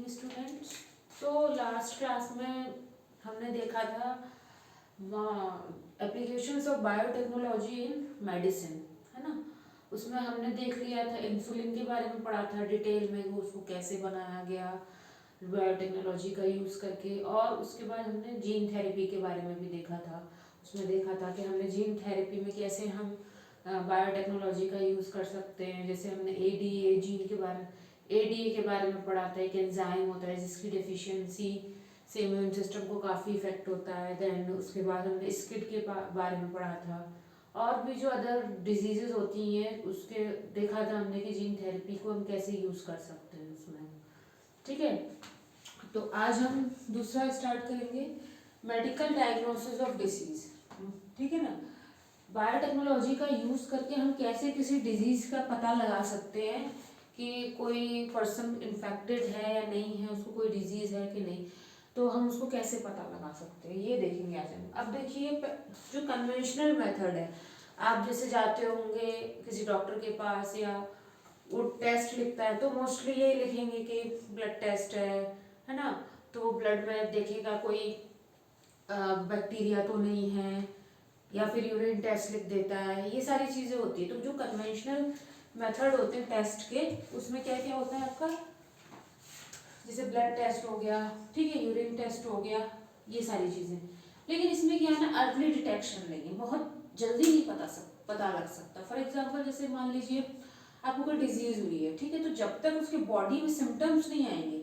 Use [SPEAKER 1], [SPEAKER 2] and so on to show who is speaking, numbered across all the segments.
[SPEAKER 1] Morning students. तो last class में हमने देखा था applications of biotechnology in medicine, है ना। उसमें हमने देख लिया था, इंसुलिन के बारे में पढ़ा था डिटेल में, वो उसको कैसे बनाया गया बायोटेक्नोलॉजी का यूज़ करके। और उसके बाद हमने जीन थेरेपी के बारे में भी देखा था। उसमें देखा था कि हमने जीन थेरेपी में कैसे हम बायोटेक्नोलॉजी का यूज़ कर सकते हैं। जैसे हमने एडीए जीन के बारे में एडीए के बारे में पढ़ा था। एक एंजाइम होता है जिसकी डेफिशिएंसी से इम्यून सिस्टम को काफ़ी इफेक्ट होता है। देन उसके बाद हमने स्किड के बारे में पढ़ा था। और भी जो अदर डिजीजेज होती हैं उसके देखा था हमने कि जीन थेरेपी को हम कैसे यूज़ कर सकते हैं उसमें। ठीक है, तो आज हम दूसरा स्टार्ट करेंगे, मेडिकल डायग्नोसिस ऑफ डिसीज। ठीक है ना। बायोटेक्नोलॉजी का यूज़ करके हम कैसे किसी डिजीज़ का पता लगा सकते हैं कि कोई पर्सन इन्फेक्टेड है या नहीं है, उसको कोई डिजीज़ है कि नहीं, तो हम उसको कैसे पता लगा सकते हैं ये देखेंगे आज हम। अब देखिए, जो कन्वेंशनल मेथड है, आप जैसे जाते होंगे किसी डॉक्टर के पास या वो टेस्ट लिखता है तो मोस्टली यही लिखेंगे कि ब्लड टेस्ट है ना। तो ब्लड में देखेगा कोई बैक्टीरिया तो नहीं है, या फिर यूरिन टेस्ट लिख देता है। ये सारी चीज़ें होती है। तो जो कन्वेंशनल मेथड होते हैं टेस्ट के, उसमें क्या क्या होता है आपका, जैसे ब्लड टेस्ट हो गया, ठीक है, यूरिन टेस्ट हो गया, ये सारी चीज़ें। लेकिन इसमें क्या है ना, अर्ली डिटेक्शन लेंगे, बहुत जल्दी नहीं पता लग सकता। फॉर एग्जाम्पल जैसे मान लीजिए आपको कोई डिजीज़ हुई है, ठीक है, तो जब तक उसके बॉडी में सिम्टम्स नहीं आएंगे,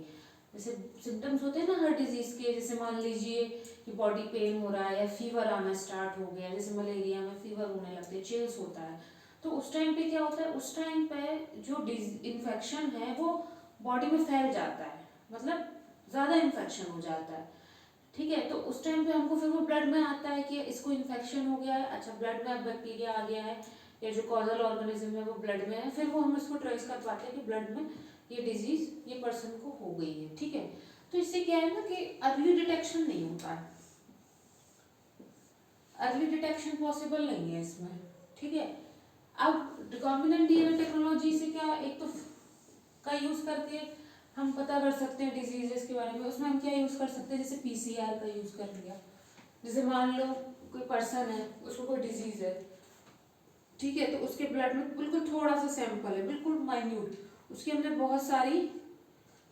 [SPEAKER 1] जैसे सिम्टम्स होते हैं ना हर डिजीज़ के, जैसे मान लीजिए कि बॉडी पेन हो रहा है या फीवर आना स्टार्ट हो गया, जैसे मलेरिया में फीवर होने लगते हैं, चिल्स होता है, तो उस टाइम पे क्या होता है, उस टाइम पे जो इन्फेक्शन है वो बॉडी में फैल जाता है, मतलब ज़्यादा इन्फेक्शन हो जाता है। ठीक है, तो उस टाइम पे हमको फिर वो ब्लड में आता है कि इसको इन्फेक्शन हो गया है। अच्छा, ब्लड में अब बैक्टीरिया आ गया है या जो कॉजल ऑर्गेनिज्म है वो ब्लड में है, फिर वो हम इसको ट्रेस कर पाते हैं कि ब्लड में ये डिजीज ये पर्सन को हो गई है। ठीक है, तो इससे क्या है ना कि अर्ली डिटेक्शन नहीं होता है, अर्ली डिटेक्शन पॉसिबल नहीं है इसमें। ठीक है, अब रिकॉम्बिनेंट डीएनए टेक्नोलॉजी से क्या, एक तो का यूज़ करके हम पता कर सकते हैं डिजीजेस के बारे में। उसमें हम क्या यूज़ कर सकते हैं, जैसे पीसीआर का यूज़ कर लिया। जैसे मान लो कोई पर्सन है, उसको कोई डिजीज़ है, ठीक है, तो उसके ब्लड में बिल्कुल थोड़ा सा सैंपल है, बिल्कुल माइन्यूट, उसकी हमने बहुत सारी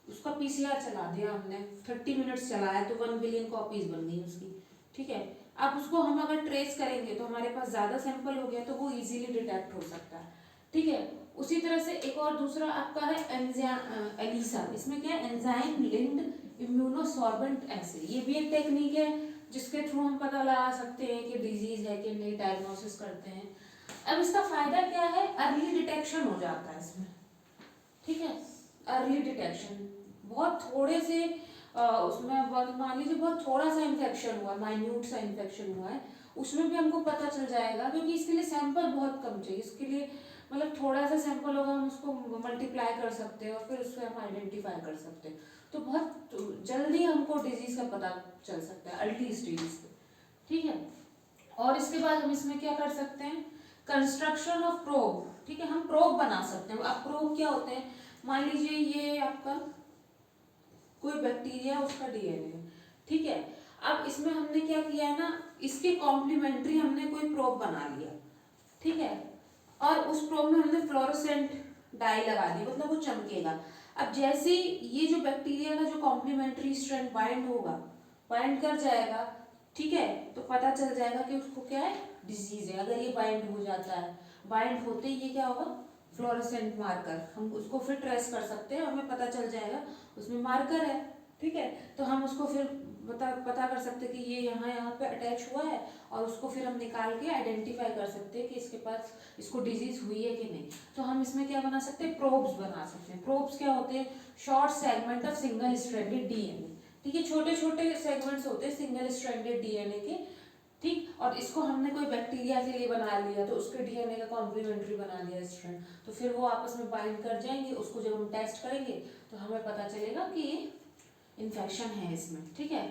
[SPEAKER 1] उसका पीसीआर चला दिया हमने, 30 मिनट्स चलाया तो 1 बिलियन कॉपीज बन गई उसकी। ठीक है, अब उसको हम अगर ट्रेस करेंगे तो हमारे पास ज़्यादा सैंपल हो गया तो वो इजीली डिटेक्ट हो सकता है। ठीक है, उसी तरह से एक और दूसरा आपका है एलिसा। इसमें क्या है, एंजाइम लिंक्ड इम्यूनोसॉर्बेंट एसे, ये भी एक टेक्निक है जिसके थ्रू हम पता लगा सकते हैं कि डिजीज है कि नहीं, डायग्नोसिस करते हैं। अब इसका फायदा क्या है, अर्ली डिटेक्शन हो जाता है इसमें। ठीक है, अर्ली डिटेक्शन, बहुत थोड़े से उसमें मान लीजिए बहुत थोड़ा सा इन्फेक्शन हुआ, माइन्यूट सा इन्फेक्शन हुआ है, उसमें भी हमको पता चल जाएगा, क्योंकि इसके लिए सैंपल बहुत कम चाहिए। इसके लिए मतलब थोड़ा सा सैंपल होगा, हम उसको मल्टीप्लाई कर सकते हैं और फिर उससे हम आइडेंटिफाई कर सकते हैं। तो बहुत जल्दी हमको डिजीज का पता चल सकता है अर्ली स्टेज पे। ठीक है, और इसके बाद हम इसमें क्या कर सकते हैं, कंस्ट्रक्शन ऑफ प्रोब। ठीक है, हम प्रोब बना सकते हैं। अब प्रोब क्या होते हैं, मान लीजिए ये आपका कोई बैक्टीरिया, उसका डीएनए है, ठीक है। अब इसमें हमने क्या किया है ना, इसके कॉम्प्लीमेंट्री हमने कोई प्रोब बना लिया, ठीक है, और उस प्रोब में हमने फ्लोरोसेंट डाई लगा दी, मतलब वो चमकेगा। अब जैसे ये जो बैक्टीरिया का जो कॉम्प्लीमेंट्री स्ट्रैंड बाइंड होगा, बाइंड कर जाएगा, ठीक है, तो पता चल जाएगा कि उसको क्या है, डिजीज है। अगर ये बाइंड हो जाता है, बाइंड होते ही ये क्या होगा, फ्लोरोसेंट मार्कर, हम उसको फिर ट्रेस कर सकते हैं, हमें पता चल जाएगा उसमें मार्कर है। ठीक है, तो हम उसको फिर पता कर सकते हैं कि ये यहाँ पे अटैच हुआ है, और उसको फिर हम निकाल के आइडेंटिफाई कर सकते हैं कि इसके पास इसको डिजीज हुई है कि नहीं। तो हम इसमें क्या बना सकते हैं, प्रोब्स बना सकते हैं। प्रोब्स क्या होते हैं, short segment of single stranded DNA. ठीक है, छोटे छोटे सेगमेंट्स होते हैं सिंगल स्ट्रैंडेड डीएनए के। ठीक, और इसको हमने कोई बैक्टीरिया के लिए बना लिया तो उसके डीएनए का कॉम्प्लीमेंट्री बना लिया स्ट्रैंड, तो फिर वो आपस में बाइंड कर जाएंगे। उसको जब हम टेस्ट करेंगे तो हमें पता चलेगा कि ये इन्फेक्शन है इसमें। ठीक है,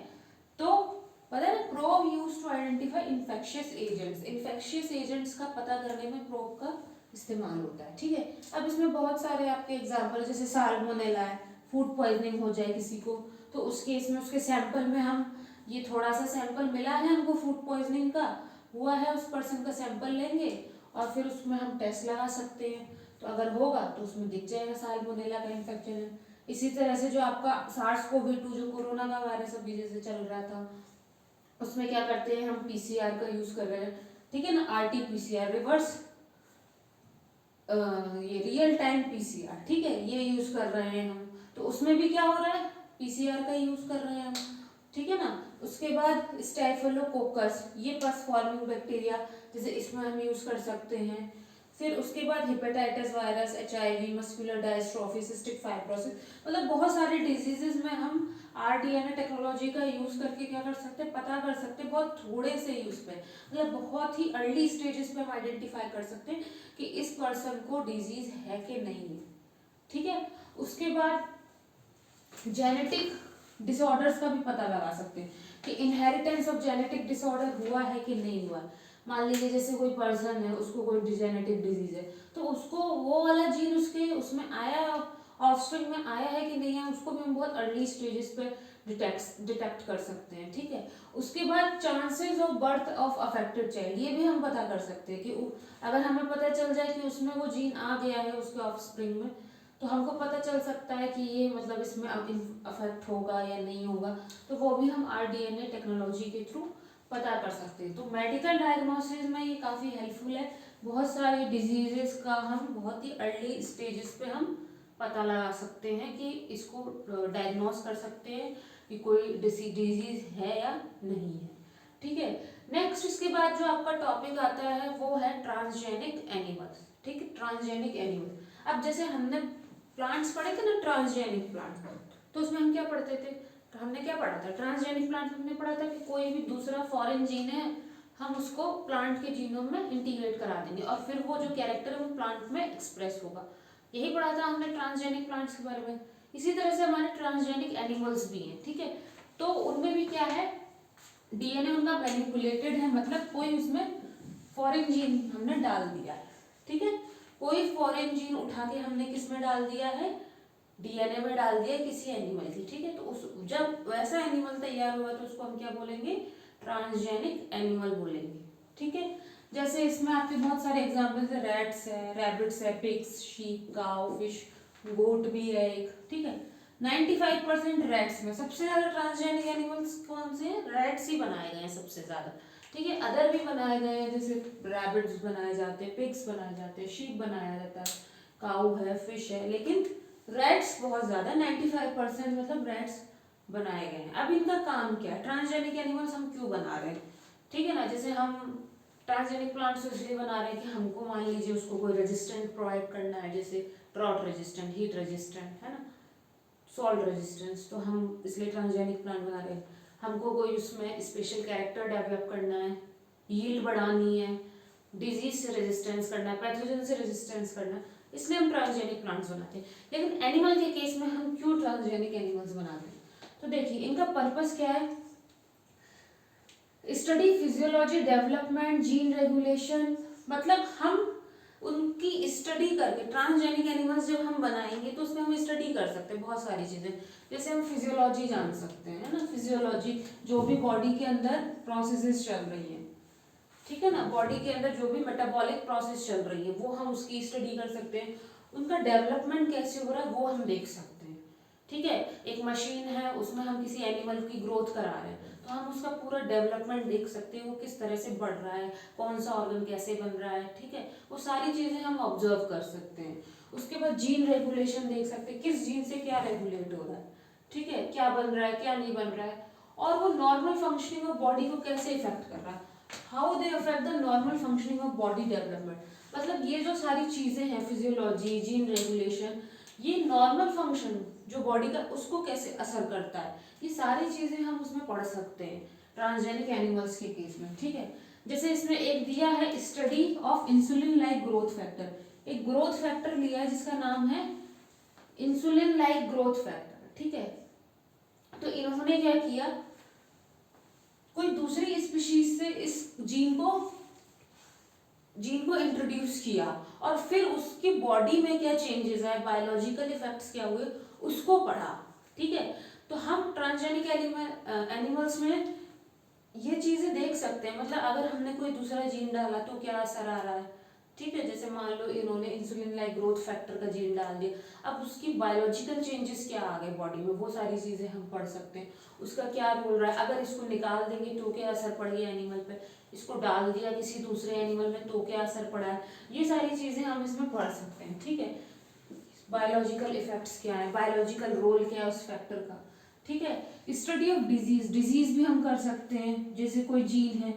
[SPEAKER 1] तो पता है ना, probe used to identify infectious agents. Infectious agents का पता करने में प्रोब का इस्तेमाल होता है। ठीक है, अब इसमें बहुत सारे आपके एग्जाम्पल, जैसे साल्मोनेला है, फूड पॉइजनिंग हो जाए किसी को, तो उस केस में उसके सैंपल में हम, ये थोड़ा सा सैंपल मिला है हमको फूड पॉइजनिंग का हुआ है, उस पर्सन का सैंपल लेंगे और फिर उसमें हम टेस्ट लगा सकते हैं, तो अगर होगा तो उसमें दिख जाएगा साल्मोनेला का इन्फेक्शन है। इसी तरह से जो आपका SARS-CoV-2 जो कोरोना का वायरस अभी जैसे चल रहा था, उसमें क्या करते हैं हम PCR का यूज कर रहे हैं, ठीक है ना, RT-PCR, रिवर्स ये रियल टाइम PCR, ठीक है, ये यूज कर रहे हैं हम, तो उसमें भी क्या हो रहा है, PCR का यूज कर रहे हैं हम, ठीक है ना। उसके बाद स्टेफिलोकोकस, ये पस फॉर्मिंग बैक्टीरिया, जैसे इसमें हम यूज कर सकते हैं। फिर उसके बाद hepatitis virus, HIV, muscular dystrophy, cystic fibrosis, मतलब बहुत सारे डिजीजेस में हम RDNA टेक्नोलॉजी का यूज करके क्या कर सकते हैं, पता कर सकते हैं, बहुत थोड़े से यूज पे, मतलब बहुत ही अर्ली स्टेजेस पे हम आइडेंटिफाई कर सकते हैं कि इस पर्सन को डिजीज है कि नहीं है, ठीक है। उसके बाद जेनेटिक डिसऑर्डर्स का भी पता लगा सकते हैं कि इनहेरिटेंस ऑफ जेनेटिक डिसऑर्डर हुआ है कि नहीं हुआ। मान लीजिए जैसे कोई पर्सन है, उसको कोई जेनेटिक डिजीज है, तो उसको वो वाला जीन उसके उसमें आया, ऑफस्प्रिंग में आया है कि नहीं है, उसको भी हम बहुत अर्ली स्टेजेस पे डिटेक्ट कर सकते हैं, ठीक है। उसके बाद chances of birth of affected child, ये भी हम पता कर सकते हैं कि अगर हमें पता चल जाए कि उसमें वो जीन आ गया है उसके ऑफस्प्रिंग में, तो हमको पता चल सकता है कि ये मतलब इसमें अफेक्ट होगा या नहीं होगा, तो वो भी हम RDNA टेक्नोलॉजी के थ्रू पता कर सकते हैं। तो मेडिकल डायग्नोसिस में ये काफ़ी हेल्पफुल है, बहुत सारे डिजीजेस का हम बहुत ही अर्ली स्टेजेस पे हम पता लगा सकते हैं कि इसको डायग्नोस कर सकते हैं कि कोई डिजीज है या नहीं है, ठीक है। नेक्स्ट इसके बाद जो आपका टॉपिक आता है वो है ट्रांसजेनिक एनिमल्स, ठीक है, ट्रांसजेनिक एनिमल। अब जैसे हमने प्लांट्स पढ़े थे ना, ट्रांसजेनिक प्लांट, तो उसमें हम क्या पढ़ते थे, तो हमने क्या पढ़ा था, ट्रांसजेनिक प्लांट हमने पढ़ा था कि कोई भी दूसरा फॉरेन जीन है, हम उसको प्लांट के जीनोम में इंटीग्रेट करा देंगे और फिर वो जो कैरेक्टर है वो प्लांट में एक्सप्रेस होगा, यही पढ़ा था हमने ट्रांसजेनिक प्लांट्स के बारे में। इसी तरह से हमारे ट्रांसजेनिक एनिमल्स भी हैं, ठीक है, तो उनमें भी क्या है, DNA उनका मैनिपुलेटेड है, मतलब कोई उसमें फॉरेन जीन हमने डाल दिया है, ठीक है, कोई फॉरेन जीन उठा के हमने किस में डाल दिया है, DNA में डाल दिया किसी एनिमल की, ठीक है। तो उस जब वैसा एनिमल तैयार हुआ तो उसको हम क्या बोलेंगे, ट्रांसजेनिक एनिमल बोलेंगे, ठीक है। जैसे इसमें आपके बहुत सारे एग्जांपल्स है, रैट्स है, रैबिट्स है, पिग्स, शीप, काउ, फिश, गोट भी है एक, ठीक है। 95% रैट्स में, सबसे ज्यादा ट्रांसजेनिक एनिमल्स कौन से हैं, रैट्स ही बनाए गए हैं सबसे ज्यादा, ठीक है। अदर भी बनाए गए हैं, जैसे रैबिट्स बनाए जाते हैं, पिग्स बनाए जाते हैं, शीप बनाया जाता है, काऊ है, फिश है, लेकिन रैट्स बहुत ज्यादा 95% मतलब रैट्स बनाए गए हैं। अब इनका काम क्या है, ट्रांसजेनिक एनिमल्स हम क्यों बना रहे हैं, ठीक है ना। जैसे हम ट्रांसजेनिक प्लांट्स इसलिए बना रहे हैं कि हमको मान लीजिए उसको कोई रेजिस्टेंट प्रोवाइड करना है, जैसे ड्रॉट रेजिस्टेंट, हीट रेजिस्टेंट, है ना, सॉल्ट रेजिस्टेंस, तो हम इसलिए ट्रांसजेनिक प्लांट बना रहे हैं। हमको कोई उसमें स्पेशल कैरेक्टर डेवलप करना है, यील्ड बढ़ानी है, डिजीज से रेजिस्टेंस करना है, पैथोजन से रेजिस्टेंस करना है, इसलिए हम ट्रांसजेनिक प्लांट्स बनाते हैं। लेकिन एनिमल के केस में हम क्यों ट्रांसजेनिक एनिमल्स बनाते हैं, तो देखिए इनका पर्पस क्या है, study physiology, development, gene regulation, मतलब हम उनकी स्टडी करके, ट्रांसजेनिक एनिमल्स जब हम बनाएंगे तो उसमें हम स्टडी कर सकते हैं बहुत सारी चीजें, जैसे हम फिजियोलॉजी जान सकते हैं, है ना, फिजियोलॉजी जो भी बॉडी के अंदर प्रोसेसेस चल रही हैं, ठीक है ना, बॉडी के अंदर जो भी मेटाबॉलिक प्रोसेस चल रही है वो हम उसकी स्टडी कर सकते हैं, उनका डेवलपमेंट कैसे हो रहा है वो हम देख सकते हैं, ठीक है। एक मशीन है, उसमें हम किसी एनिमल की ग्रोथ करा रहे हैं, तो हम उसका पूरा डेवलपमेंट देख सकते हैं, वो किस तरह से बढ़ रहा है, कौन सा ऑर्गन कैसे बन रहा है, ठीक है, वो सारी चीजें हम ऑब्जर्व कर सकते हैं। उसके बाद जीन रेगुलेशन देख सकते हैं, किस जीन से क्या रेगुलेट हो रहा है, ठीक है, क्या बन रहा है क्या नहीं बन रहा है, और वो नॉर्मल फंक्शनिंग ऑफ बॉडी को कैसे इफेक्ट कर रहा है, how they affect the normal functioning of body development. मतलब ये जो सारी चीजें हैं, फिजियोलॉजी, जीन रेगुलेशन, ये नॉर्मल फंक्शन जो बॉडी का उसको कैसे असर करता है, ये सारी चीजें हम उसमें पढ़ सकते हैं ट्रांसजेनिक एनिमल्स के केस में, ठीक है। जैसे इसमें एक दिया है study of insulin like growth factor, एक ग्रोथ फैक्टर लिया है जिसका नाम है इंसुलिन लाइक ग्रोथ फैक्टर, ठीक है। तो इन्होंने क्या किया, कोई दूसरी स्पीशीज से इस जीन को इंट्रोड्यूस किया और फिर उसकी बॉडी में क्या चेंजेस आए, बायोलॉजिकल इफेक्ट्स क्या हुए, उसको पढ़ा, ठीक है। तो हम ट्रांसजेनिक एनिमल्स में ये चीजें देख सकते हैं, मतलब अगर हमने कोई दूसरा जीन डाला तो क्या असर आ रहा है, ठीक है। जैसे मान लो इन्होंने इंसुलिन लाइक ग्रोथ फैक्टर का जीन डाल दिया, अब उसकी बायोलॉजिकल चेंजेस क्या आ गए बॉडी में, वो सारी चीजें हम पढ़ सकते हैं। उसका क्या रोल रहा है, अगर इसको निकाल देंगे तो क्या असर पड़ गया एनिमल पे, इसको डाल दिया किसी दूसरे एनिमल में तो क्या असर पड़ा है, ये सारी चीजें हम इसमें पढ़ सकते हैं, ठीक है। बायोलॉजिकल इफेक्ट्स क्या है, बायोलॉजिकल रोल क्या है उस फैक्टर का, ठीक है। स्टडी ऑफ डिजीज, डिजीज भी हम कर सकते हैं, जैसे कोई जीन है,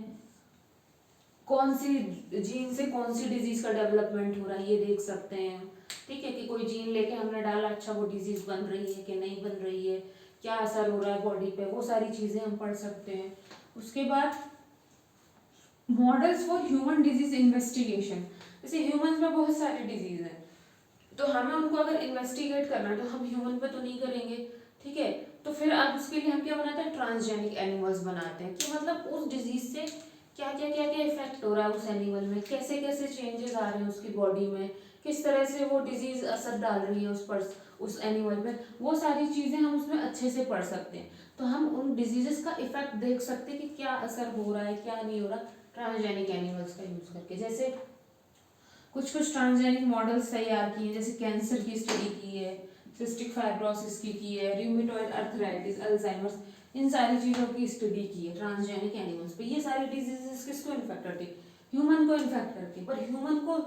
[SPEAKER 1] कौन सी जीन से कौन सी डिजीज का डेवलपमेंट हो रहा है ये देख सकते हैं, ठीक है। कि कोई जीन लेके हमने डाला, अच्छा वो डिजीज बन रही है कि नहीं बन रही है, क्या असर हो रहा है बॉडी पे, वो सारी चीजें हम पढ़ सकते हैं। उसके बाद models for human disease investigation, जैसे ह्यूमंस में बहुत सारी डिजीज है, तो हमें उनको अगर इन्वेस्टिगेट करना है तो हम ह्यूमन पे तो नहीं करेंगे, ठीक है। तो फिर अब उसके लिए हम क्या बनाते हैं, ट्रांसजेनिक एनिमल्स बनाते हैं, कि मतलब उस डिजीज से क्या क्या क्या क्या इफेक्ट हो रहा है उस एनिमल में, कैसे कैसे चेंजेस आ रहे हैं उसकी बॉडी में, किस तरह से वो डिजीज असर डाल रही है उस एनिमल में, वो सारी चीजें हम उसमें अच्छे से पढ़ सकते हैं। तो हम उन डिजीजेस का इफेक्ट देख सकते हैं कि क्या असर हो रहा है क्या नहीं हो रहा ट्रांसजेनिक एनिमल्स का यूज करके। जैसे कुछ कुछ ट्रांसजेनिक मॉडल्स तैयार किए हैं, जैसे कैंसर की स्टडी की है, सिस्टिक फाइब्रोसिस की है, रूमेटॉइड अर्थराइटिस, अल्जाइमर्स, इन सारी चीज़ों की स्टडी की है ट्रांसजेनिक एनिमल्स पे। ये सारी डिजीजेस किसको इन्फेक्ट करती है, ह्यूमन को इन्फेक्ट करती है, पर ह्यूमन को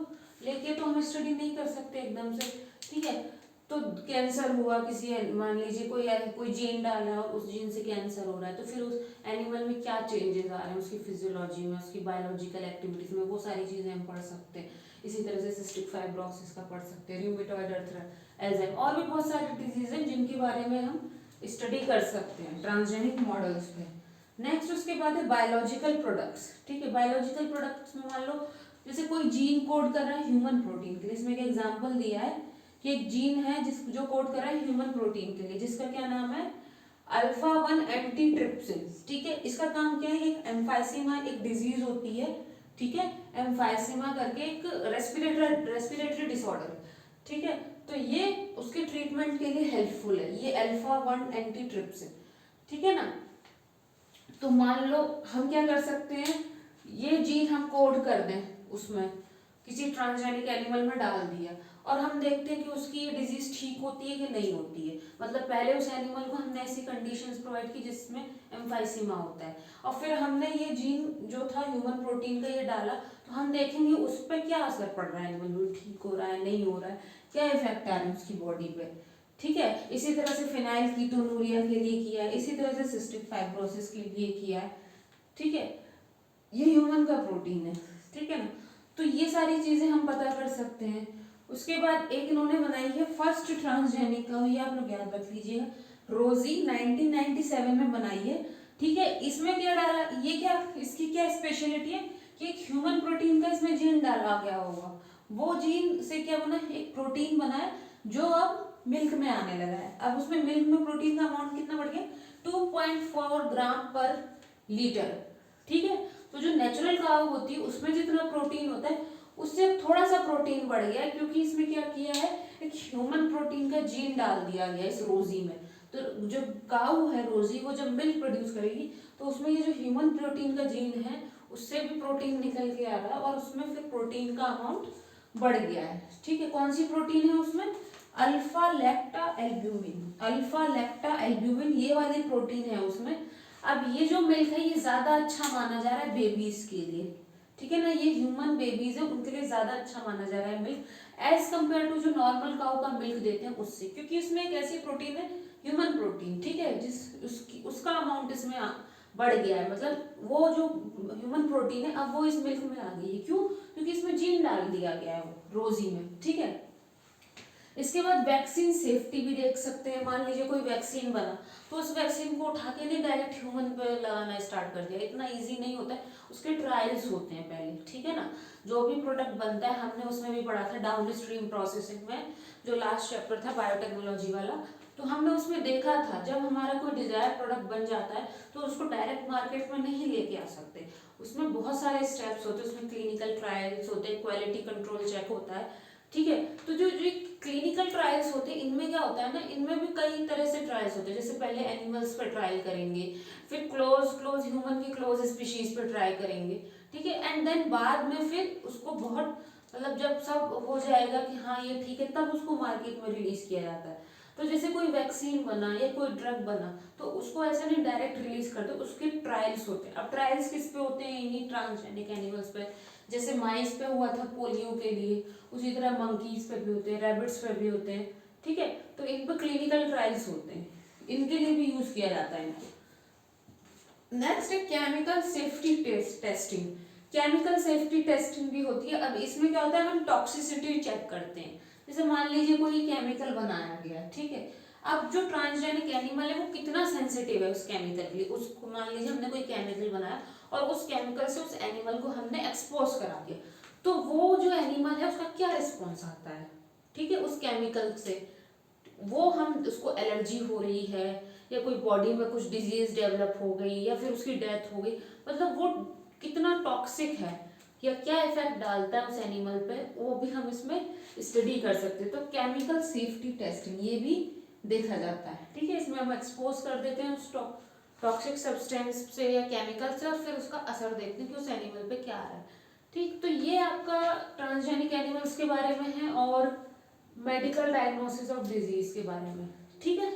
[SPEAKER 1] लेके तो हम स्टडी नहीं कर सकते एकदम से, ठीक है। तो कैंसर हुआ किसी, मान लीजिए कोई जीन डाला और उस जीन से कैंसर हो रहा है, तो फिर उस एनिमल में क्या चेंजेस आ रहे हैं उसकी फिजियोलॉजी में, उसकी बायोलॉजिकल एक्टिविटीज में, वो सारी चीज़ें हम पढ़ सकते हैं। इसी तरह से सिस्टिक फाइब्रोसिस का पढ़ सकते हैं, रूमेटॉइड अल्जाइमर, और भी बहुत सारी डिजीज हैं जिनके बारे में हम स्टडी कर सकते हैं ट्रांसजेनिक मॉडल्स पे। नेक्स्ट उसके बाद है बायोलॉजिकल प्रोडक्ट्स, ठीक है। बायोलॉजिकल प्रोडक्ट्स में मान लो जैसे कोई जीन कोड कर रहा है ह्यूमन प्रोटीन के लिए, इसमें एक एग्जांपल दिया है कि एक जीन है जो कोड कर रहा है ह्यूमन प्रोटीन के लिए, जिसका क्या नाम है, अल्फा 1 एंटीट्रिप्सिन, ठीक है। इसका काम क्या है, एक एम्फाइसीमा एक डिजीज होती है, ठीक है, एम्फाइसीमा करके एक रेस्पिरेटरी डिसऑर्डर, ठीक है। तो ये उसके ट्रीटमेंट के लिए हेल्पफुल है, ये अल्फा 1 एंटीट्रिप्सिन, ठीक है ना। तो मान लो हम क्या कर सकते हैं, ये जीन हम कोड कर दें उसमें, किसी ट्रांसजेनिक एनिमल में डाल दिया, और हम देखते हैं कि उसकी ये डिजीज ठीक होती है कि नहीं होती है। मतलब पहले उस एनिमल को हमने ऐसी कंडीशंस प्रोवाइड की जिसमें एम्फाइसीमा होता है, और फिर हमने ये जीन जो था ह्यूमन प्रोटीन का ये डाला, तो हम देखेंगे उस पर क्या असर पड़ रहा है, एनिमल में ठीक हो रहा है नहीं हो रहा है, क्या इफेक्ट आ रहे हैं उसकी बॉडी पे, ठीक है। इसी तरह से फिनाइल कीटोनूरिया के लिए किया है, इसी तरह से सिस्टिक फाइब्रोसिस के लिए किया है, ठीक है। ये ह्यूमन का प्रोटीन है, ठीक है ना। तो ये सारी चीजें हम पता कर सकते हैं। उसके बाद एक इन्होंने बनाई है फर्स्ट ट्रांसजेनिक का, ये आप लोग याद रख लीजिएगा, रोजी 1997 में बनाई है, ठीक है। इसमें क्या डाला, ये क्या इसकी क्या स्पेशलिटी है कि एक ह्यूमन प्रोटीन का इसमें जीन डाला गया होगा, वो जीन से क्या बना, एक प्रोटीन बना है जो अब मिल्क में आने लगा है। अब उसमें मिल्क में प्रोटीन का अमाउंट कितना बढ़ गया, 2.4 ग्राम पर लीटर, ठीक है। तो जो नेचुरल काव होती है उसमें जितना प्रोटीन होता है उससे थोड़ा सा प्रोटीन बढ़ गया, क्योंकि इसमें क्या किया है, एक ह्यूमन प्रोटीन का जीन डाल दिया गया इस रोजी में। तो जो काऊ है रोजी, वो जब मिल्क प्रोड्यूस करेगी तो उसमें ये जो ह्यूमन प्रोटीन का जीन है उससे भी प्रोटीन निकल के आ रहा है, और उसमें फिर प्रोटीन का अमाउंट बढ़ गया है, ठीक है। कौन सी प्रोटीन है उसमें, अल्फा लैक्टा एल्ब्यूमिन, अल्फा लैक्टा एल्ब्यूमिन ये वाली प्रोटीन है उसमें। अब ये जो मिल्क है ये ज्यादा अच्छा माना जा रहा है बेबीज के लिए, ठीक है ना, ये ह्यूमन बेबीज है उनके लिए ज्यादा अच्छा माना जा रहा है मिल्क, एज कम्पेयर टू जो नॉर्मल काऊ का मिल्क देते हैं उससे, क्योंकि इसमें एक ऐसी प्रोटीन है ह्यूमन प्रोटीन, ठीक है, उसका अमाउंट इसमें बढ़ गया है, मतलब वो जो ह्यूमन प्रोटीन है अब वो इस मिल्क में आ गई है, क्यों, क्योंकि इसमें जीन डाल दिया गया है रोजी में, ठीक है। इसके बाद वैक्सीन सेफ्टी भी देख सकते हैं, मान लीजिए कोई वैक्सीन बना तो उस वैक्सीन को उठा के नहीं डायरेक्ट ह्यूमन पे लगाना स्टार्ट कर दिया, इतना इजी नहीं होता है, उसके ट्रायल्स होते हैं पहले, ठीक है ना। जो भी प्रोडक्ट बनता है हमने उसमें भी पढ़ा था डाउन स्ट्रीम प्रोसेसिंग में, जो लास्ट चैप्टर था बायोटेक्नोलॉजी वाला, तो हमने उसमें देखा था जब हमारा कोई डिजायर प्रोडक्ट बन जाता है तो उसको डायरेक्ट मार्केट में नहीं लेके आ सकते, उसमें बहुत सारे स्टेप्स होते हैं, उसमें क्लिनिकल ट्रायल्स होते हैं, क्वालिटी कंट्रोल चेक होता है, ठीक है। तो जो जो क्लिनिकल ट्रायल्स होते हैं इनमें क्या होता है ना, इनमें भी कई तरह से ट्रायल्स होते हैं। जैसे पहले एनिमल्स पर ट्रायल करेंगे, फिर क्लोज क्लोज ह्यूमन की क्लोज स्पीशीज पर ट्राई करेंगे, ठीक है। एंड देन बाद में फिर उसको बहुत मतलब जब सब हो जाएगा कि हाँ ये ठीक है, तब उसको मार्केट में रिलीज किया जाता है। तो जैसे कोई वैक्सीन बना या कोई ड्रग बना, तो उसको ऐसे नहीं डायरेक्ट रिलीज करते, उसके ट्रायल्स होते हैं। अब ट्रायल्स किस पे होते हैं? इन्हीं ट्रांसजेनिक एनिमल्स पे। जैसे माइस पे हुआ था पोलियो के लिए, उसी तरह मंकीज पे भी होते हैं, रैबिट्स पे भी होते हैं, ठीक है। तो इन पे क्लिनिकल ट्रायल्स होते हैं, इनके लिए भी यूज किया जाता है इनको। नेक्स्ट है chemical safety testing. Chemical safety testing भी होती है। अब इसमें क्या होता है, हम टॉक्सिसिटी चेक करते हैं। जैसे मान लीजिए कोई केमिकल बनाया गया, ठीक है। अब जो ट्रांसजेनिक एनिमल है वो कितना सेंसिटिव है उस केमिकल के लिए, उसको मान लीजिए हमने कोई केमिकल बनाया और उस केमिकल से उस एनिमल को हमने एक्सपोज करा दिया, तो वो जो एनिमल है उसका क्या रिस्पॉन्स आता है, ठीक है, उस केमिकल से। वो हम उसको एलर्जी हो रही है या कोई बॉडी में कुछ डिजीज डेवलप हो गई या फिर उसकी डेथ हो गई, मतलब वो कितना टॉक्सिक है या क्या इफेक्ट डालता है उस एनिमल पे, वो भी हम इसमें स्टडी कर सकते हैं। तो केमिकल सेफ्टी टेस्टिंग ये भी देखा जाता है, ठीक है। इसमें हम एक्सपोज कर देते हैं उस टॉक्सिक सब्सटेंस से या केमिकल से और फिर उसका असर देखते हैं कि उस एनिमल पे क्या आ रहा है, ठीक। तो ये आपका ट्रांसजेनिक एनिमल्स के बारे में है और मेडिकल डायग्नोसिस ऑफ डिजीज के बारे में, ठीक है।